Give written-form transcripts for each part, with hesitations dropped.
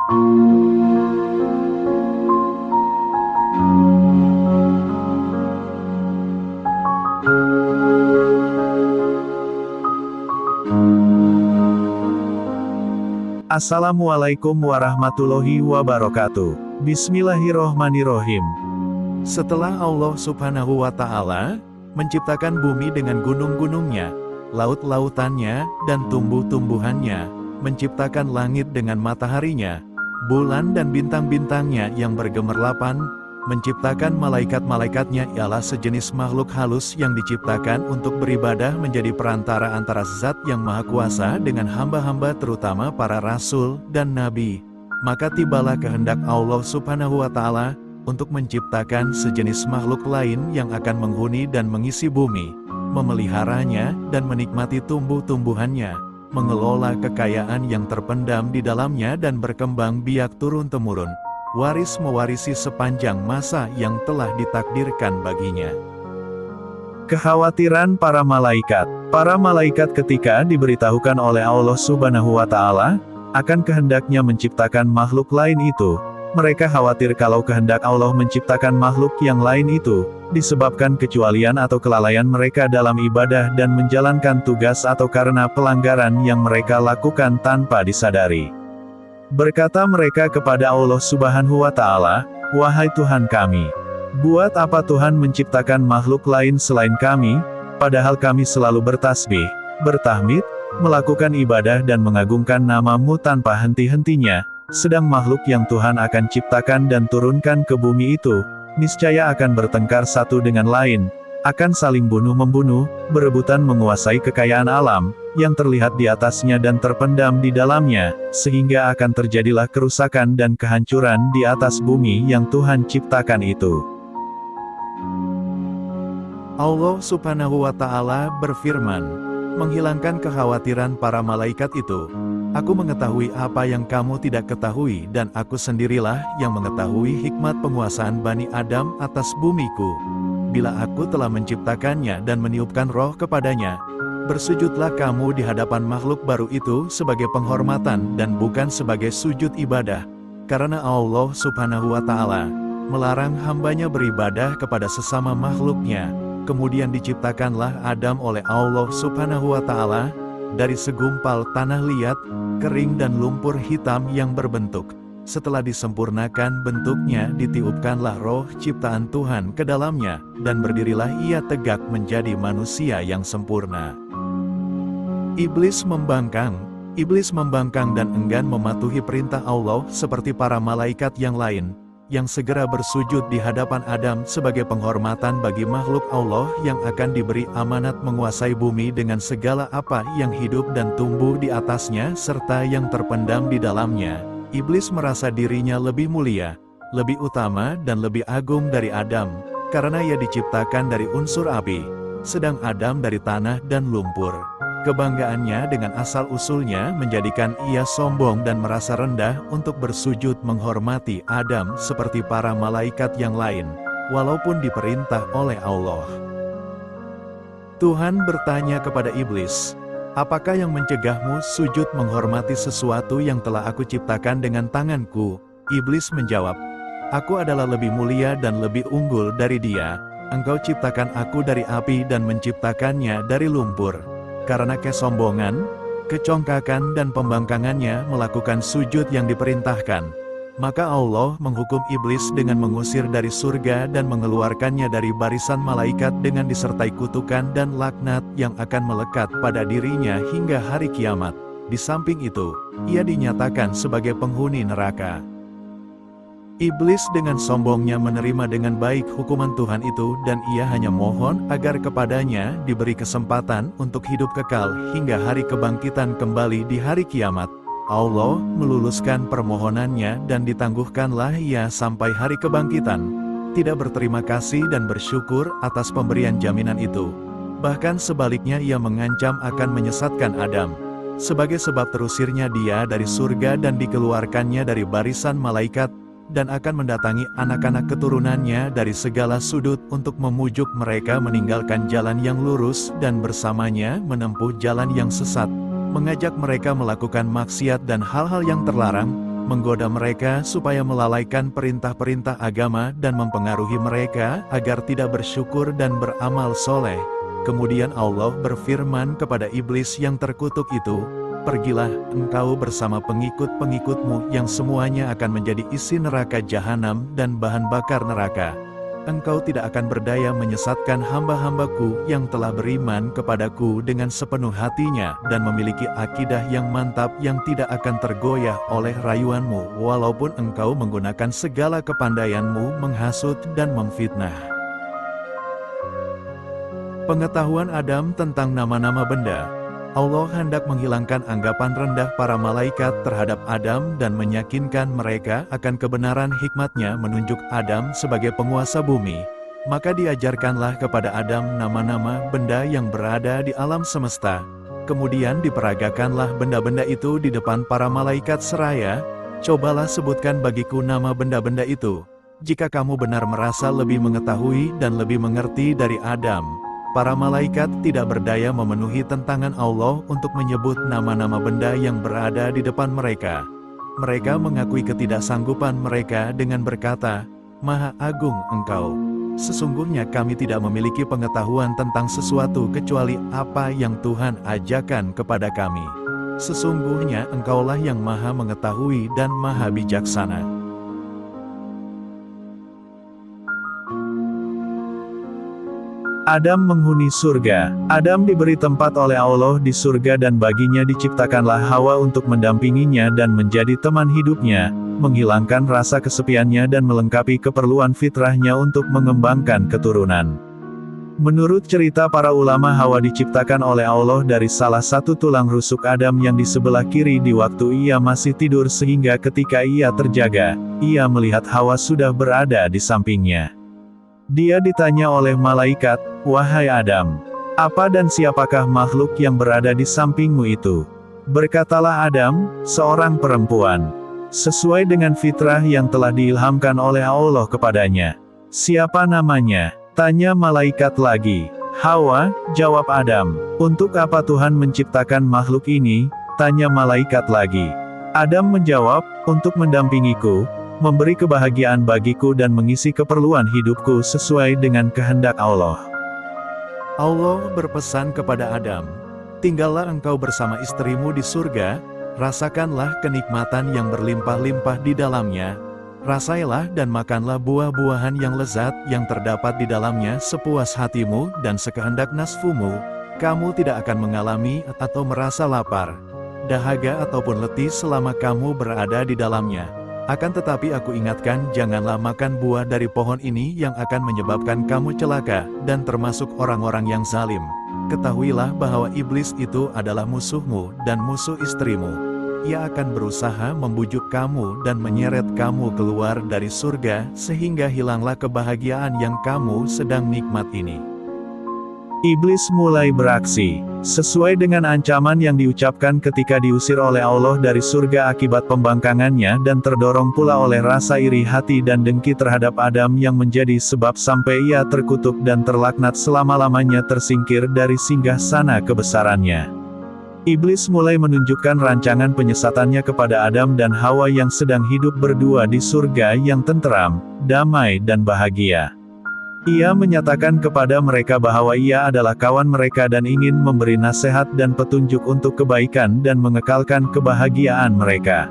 Assalamualaikum warahmatullahi wabarakatuh. Bismillahirrohmanirrohim. Setelah Allah Subhanahu wa Ta'ala menciptakan bumi dengan gunung-gunungnya, laut-lautannya, dan tumbuh-tumbuhannya, menciptakan langit dengan mataharinya, bulan dan bintang-bintangnya yang bergemerlapan, menciptakan malaikat-malaikatnya ialah sejenis makhluk halus yang diciptakan untuk beribadah menjadi perantara antara Zat yang Maha Kuasa dengan hamba-hamba terutama para rasul dan nabi. Maka tibalah kehendak Allah Subhanahu wa Ta'ala untuk menciptakan sejenis makhluk lain yang akan menghuni dan mengisi bumi, memeliharanya dan menikmati tumbuh-tumbuhannya, mengelola kekayaan yang terpendam di dalamnya dan berkembang biak turun-temurun, waris mewarisi sepanjang masa yang telah ditakdirkan baginya. Kekhawatiran para malaikat. Para malaikat ketika diberitahukan oleh Allah Subhanahu wa Ta'ala akan kehendaknya menciptakan makhluk lain itu, mereka khawatir kalau kehendak Allah menciptakan makhluk yang lain itu disebabkan kecualian atau kelalaian mereka dalam ibadah dan menjalankan tugas atau karena pelanggaran yang mereka lakukan tanpa disadari. Berkata mereka kepada Allah Subhanahu wa Ta'ala, "Wahai Tuhan kami, buat apa Tuhan menciptakan makhluk lain selain kami, padahal kami selalu bertasbih, bertahmid, melakukan ibadah dan mengagungkan nama-Mu tanpa henti-hentinya, sedang makhluk yang Tuhan akan ciptakan dan turunkan ke bumi itu, niscaya akan bertengkar satu dengan lain, akan saling bunuh-membunuh, berebutan menguasai kekayaan alam, yang terlihat di atasnya dan terpendam di dalamnya, sehingga akan terjadilah kerusakan dan kehancuran di atas bumi yang Tuhan ciptakan itu." Allah Subhanahu wa Ta'ala berfirman, menghilangkan kekhawatiran para malaikat itu. "Aku mengetahui apa yang kamu tidak ketahui dan aku sendirilah yang mengetahui hikmat penguasaan Bani Adam atas bumiku. Bila aku telah menciptakannya dan meniupkan roh kepadanya, bersujudlah kamu di hadapan makhluk baru itu sebagai penghormatan dan bukan sebagai sujud ibadah, karena Allah Subhanahu wa Ta'ala melarang hambanya beribadah kepada sesama makhluknya." Kemudian diciptakanlah Adam oleh Allah Subhanahu wa Ta'ala dari segumpal tanah liat, kering dan lumpur hitam yang berbentuk. Setelah disempurnakan bentuknya, ditiupkanlah roh ciptaan Tuhan ke dalamnya, dan berdirilah ia tegak menjadi manusia yang sempurna. Iblis membangkang dan enggan mematuhi perintah Allah seperti para malaikat yang lain, yang segera bersujud di hadapan Adam sebagai penghormatan bagi makhluk Allah yang akan diberi amanat menguasai bumi dengan segala apa yang hidup dan tumbuh di atasnya serta yang terpendam di dalamnya. Iblis merasa dirinya lebih mulia, lebih utama dan lebih agung dari Adam, karena ia diciptakan dari unsur api, sedang Adam dari tanah dan lumpur. Kebanggaannya dengan asal-usulnya menjadikan ia sombong dan merasa rendah untuk bersujud menghormati Adam seperti para malaikat yang lain, walaupun diperintah oleh Allah. Tuhan bertanya kepada iblis, "Apakah yang mencegahmu sujud menghormati sesuatu yang telah aku ciptakan dengan tanganku?" Iblis menjawab, "Aku adalah lebih mulia dan lebih unggul dari dia. Engkau ciptakan aku dari api dan menciptakannya dari lumpur." Karena kesombongan, kecongkakan dan pembangkangannya melakukan sujud yang diperintahkan, maka Allah menghukum iblis dengan mengusir dari surga dan mengeluarkannya dari barisan malaikat dengan disertai kutukan dan laknat yang akan melekat pada dirinya hingga hari kiamat. Di samping itu, ia dinyatakan sebagai penghuni neraka. Iblis dengan sombongnya menerima dengan baik hukuman Tuhan itu dan ia hanya mohon agar kepadanya diberi kesempatan untuk hidup kekal hingga hari kebangkitan kembali di hari kiamat. Allah meluluskan permohonannya dan ditangguhkanlah ia sampai hari kebangkitan, tidak berterima kasih dan bersyukur atas pemberian jaminan itu. Bahkan sebaliknya ia mengancam akan menyesatkan Adam, sebagai sebab terusirnya dia dari surga dan dikeluarkannya dari barisan malaikat, dan akan mendatangi anak-anak keturunannya dari segala sudut untuk memujuk mereka meninggalkan jalan yang lurus dan bersamanya menempuh jalan yang sesat, mengajak mereka melakukan maksiat dan hal-hal yang terlarang, menggoda mereka supaya melalaikan perintah-perintah agama dan mempengaruhi mereka agar tidak bersyukur dan beramal soleh. Kemudian Allah berfirman kepada iblis yang terkutuk itu, "Pergilah engkau bersama pengikut-pengikutmu yang semuanya akan menjadi isi neraka jahanam dan bahan bakar neraka. Engkau tidak akan berdaya menyesatkan hamba-hambaku yang telah beriman kepadaku dengan sepenuh hatinya dan memiliki akidah yang mantap yang tidak akan tergoyah oleh rayuanmu walaupun engkau menggunakan segala kepandaianmu menghasut dan memfitnah." Pengetahuan Adam tentang nama-nama benda. Allah hendak menghilangkan anggapan rendah para malaikat terhadap Adam dan meyakinkan mereka akan kebenaran hikmat-Nya menunjuk Adam sebagai penguasa bumi. Maka diajarkanlah kepada Adam nama-nama benda yang berada di alam semesta. Kemudian diperagakanlah benda-benda itu di depan para malaikat seraya, "Cobalah sebutkan bagiku nama benda-benda itu. Jika kamu benar merasa lebih mengetahui dan lebih mengerti dari Adam." Para malaikat tidak berdaya memenuhi tantangan Allah untuk menyebut nama-nama benda yang berada di depan mereka. Mereka mengakui ketidaksanggupan mereka dengan berkata, "Maha Agung Engkau. Sesungguhnya kami tidak memiliki pengetahuan tentang sesuatu kecuali apa yang Tuhan ajarkan kepada kami. Sesungguhnya Engkaulah yang Maha Mengetahui dan Maha Bijaksana." Adam menghuni surga. Adam diberi tempat oleh Allah di surga dan baginya diciptakanlah Hawa untuk mendampinginya dan menjadi teman hidupnya, menghilangkan rasa kesepiannya dan melengkapi keperluan fitrahnya untuk mengembangkan keturunan. Menurut cerita para ulama, Hawa diciptakan oleh Allah dari salah satu tulang rusuk Adam yang di sebelah kiri di waktu ia masih tidur sehingga ketika ia terjaga, ia melihat Hawa sudah berada di sampingnya. Dia ditanya oleh malaikat, "Wahai Adam, apa dan siapakah makhluk yang berada di sampingmu itu?" Berkatalah Adam, "Seorang perempuan. Sesuai dengan fitrah yang telah diilhamkan oleh Allah kepadanya." "Siapa namanya?" tanya malaikat lagi. "Hawa," jawab Adam. "Untuk apa Tuhan menciptakan makhluk ini?" tanya malaikat lagi. Adam menjawab, "Untuk mendampingiku, memberi kebahagiaan bagiku dan mengisi keperluan hidupku sesuai dengan kehendak Allah." Allah berpesan kepada Adam, "Tinggallah engkau bersama istrimu di surga, rasakanlah kenikmatan yang berlimpah-limpah di dalamnya, rasailah dan makanlah buah-buahan yang lezat yang terdapat di dalamnya sepuas hatimu dan sekehendak nafsumu, kamu tidak akan mengalami atau merasa lapar, dahaga ataupun letih selama kamu berada di dalamnya. Akan tetapi aku ingatkan, janganlah makan buah dari pohon ini yang akan menyebabkan kamu celaka, dan termasuk orang-orang yang zalim. Ketahuilah bahwa iblis itu adalah musuhmu dan musuh istrimu. Ia akan berusaha membujuk kamu dan menyeret kamu keluar dari surga, sehingga hilanglah kebahagiaan yang kamu sedang nikmat ini." Iblis mulai beraksi, sesuai dengan ancaman yang diucapkan ketika diusir oleh Allah dari surga akibat pembangkangannya dan terdorong pula oleh rasa iri hati dan dengki terhadap Adam yang menjadi sebab sampai ia terkutuk dan terlaknat selama-lamanya tersingkir dari singgah sana kebesarannya. Iblis mulai menunjukkan rancangan penyesatannya kepada Adam dan Hawa yang sedang hidup berdua di surga yang tenteram, damai dan bahagia. Ia menyatakan kepada mereka bahwa ia adalah kawan mereka dan ingin memberi nasihat dan petunjuk untuk kebaikan dan mengekalkan kebahagiaan mereka.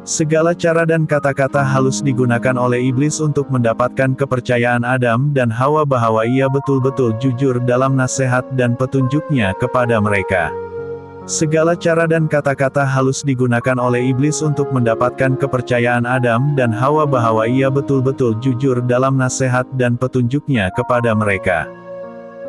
Segala cara dan kata-kata halus digunakan oleh iblis untuk mendapatkan kepercayaan Adam dan Hawa bahwa ia betul-betul jujur dalam nasihat dan petunjuknya kepada mereka. Segala cara dan kata-kata halus digunakan oleh iblis untuk mendapatkan kepercayaan Adam dan Hawa bahwa ia betul-betul jujur dalam nasihat dan petunjuknya kepada mereka.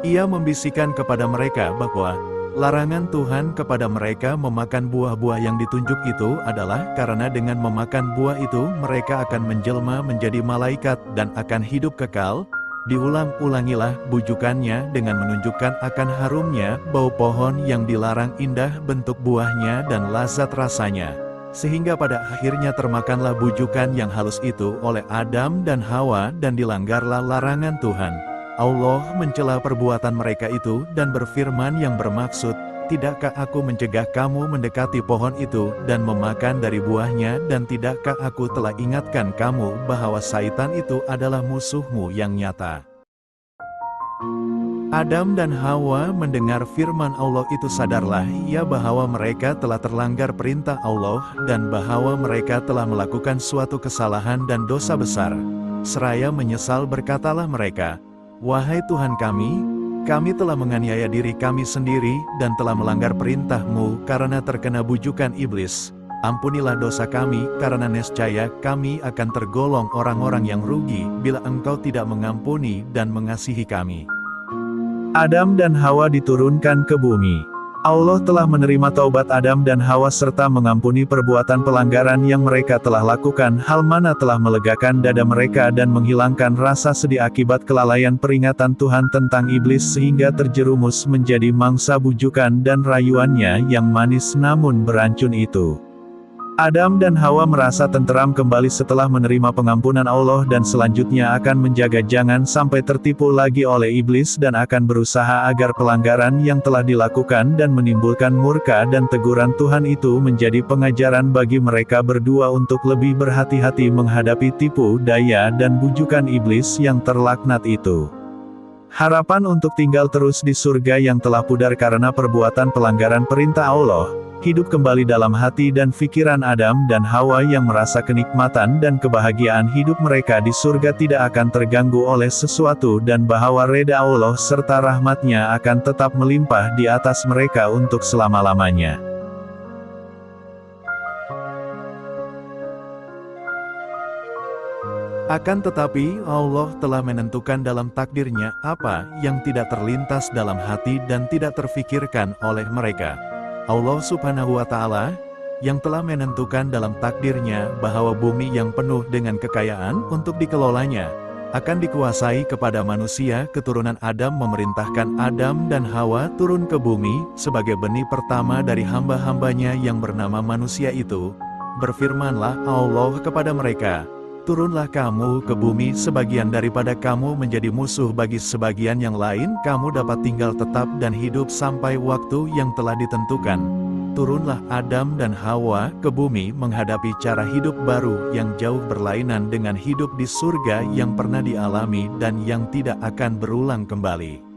Ia membisikkan kepada mereka bahwa larangan Tuhan kepada mereka memakan buah-buah yang ditunjuk itu adalah karena dengan memakan buah itu mereka akan menjelma menjadi malaikat dan akan hidup kekal. Diulang-ulangilah bujukannya dengan menunjukkan akan harumnya bau pohon yang dilarang, indah bentuk buahnya dan lazat rasanya. Sehingga pada akhirnya termakanlah bujukan yang halus itu oleh Adam dan Hawa dan dilanggarlah larangan Tuhan. Allah mencela perbuatan mereka itu dan berfirman yang bermaksud, tidakkah aku mencegah kamu mendekati pohon itu dan memakan dari buahnya, dan tidakkah aku telah ingatkan kamu bahwa Syaitan itu adalah musuhmu yang nyata?" Adam dan Hawa mendengar firman Allah itu, sadarlah ia bahwa mereka telah terlanggar perintah Allah, dan bahwa mereka telah melakukan suatu kesalahan dan dosa besar. Seraya menyesal berkatalah mereka, "Wahai Tuhan kami telah menganiaya diri kami sendiri, dan telah melanggar perintah-Mu karena terkena bujukan iblis. Ampunilah dosa kami, karena nescaya kami akan tergolong orang-orang yang rugi, bila Engkau tidak mengampuni dan mengasihi kami." Adam dan Hawa diturunkan ke bumi. Allah telah menerima taubat Adam dan Hawa serta mengampuni perbuatan pelanggaran yang mereka telah lakukan, hal mana telah melegakan dada mereka dan menghilangkan rasa sedih akibat kelalaian peringatan Tuhan tentang iblis sehingga terjerumus menjadi mangsa bujukan dan rayuannya yang manis namun beracun itu. Adam dan Hawa merasa tenteram kembali setelah menerima pengampunan Allah dan selanjutnya akan menjaga jangan sampai tertipu lagi oleh iblis dan akan berusaha agar pelanggaran yang telah dilakukan dan menimbulkan murka dan teguran Tuhan itu menjadi pengajaran bagi mereka berdua untuk lebih berhati-hati menghadapi tipu daya dan bujukan iblis yang terlaknat itu. Harapan untuk tinggal terus di surga yang telah pudar karena perbuatan pelanggaran perintah Allah hidup kembali dalam hati dan pikiran Adam dan Hawa yang merasa kenikmatan dan kebahagiaan hidup mereka di surga tidak akan terganggu oleh sesuatu dan bahwa reda Allah serta rahmatnya akan tetap melimpah di atas mereka untuk selama-lamanya. Akan tetapi, Allah telah menentukan dalam takdirnya apa yang tidak terlintas dalam hati dan tidak terfikirkan oleh mereka. Allah Subhanahu wa Ta'ala yang telah menentukan dalam takdirnya bahwa bumi yang penuh dengan kekayaan untuk dikelolanya akan dikuasai kepada manusia. Keturunan Adam memerintahkan Adam dan Hawa turun ke bumi sebagai benih pertama dari hamba-hambanya yang bernama manusia itu. Berfirmanlah Allah kepada mereka, "Turunlah kamu ke bumi, sebagian daripada kamu menjadi musuh bagi sebagian yang lain, kamu dapat tinggal tetap dan hidup sampai waktu yang telah ditentukan." Turunlah Adam dan Hawa ke bumi menghadapi cara hidup baru yang jauh berlainan dengan hidup di surga yang pernah dialami dan yang tidak akan berulang kembali.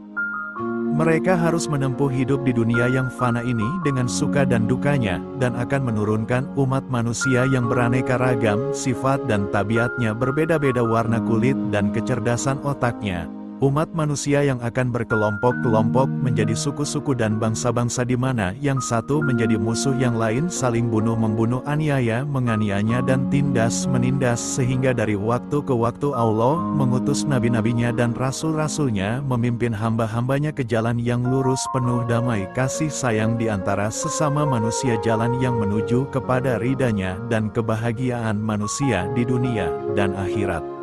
Mereka harus menempuh hidup di dunia yang fana ini dengan suka dan dukanya, dan akan menurunkan umat manusia yang beraneka ragam, sifat dan tabiatnya berbeda-beda, warna kulit dan kecerdasan otaknya. Umat manusia yang akan berkelompok-kelompok menjadi suku-suku dan bangsa-bangsa di mana yang satu menjadi musuh yang lain, saling bunuh-membunuh, aniaya menganiaya dan tindas-menindas, sehingga dari waktu ke waktu Allah mengutus nabi-nabinya dan rasul-rasulnya memimpin hamba-hambanya ke jalan yang lurus penuh damai kasih sayang di antara sesama manusia, jalan yang menuju kepada ridhanya dan kebahagiaan manusia di dunia dan akhirat.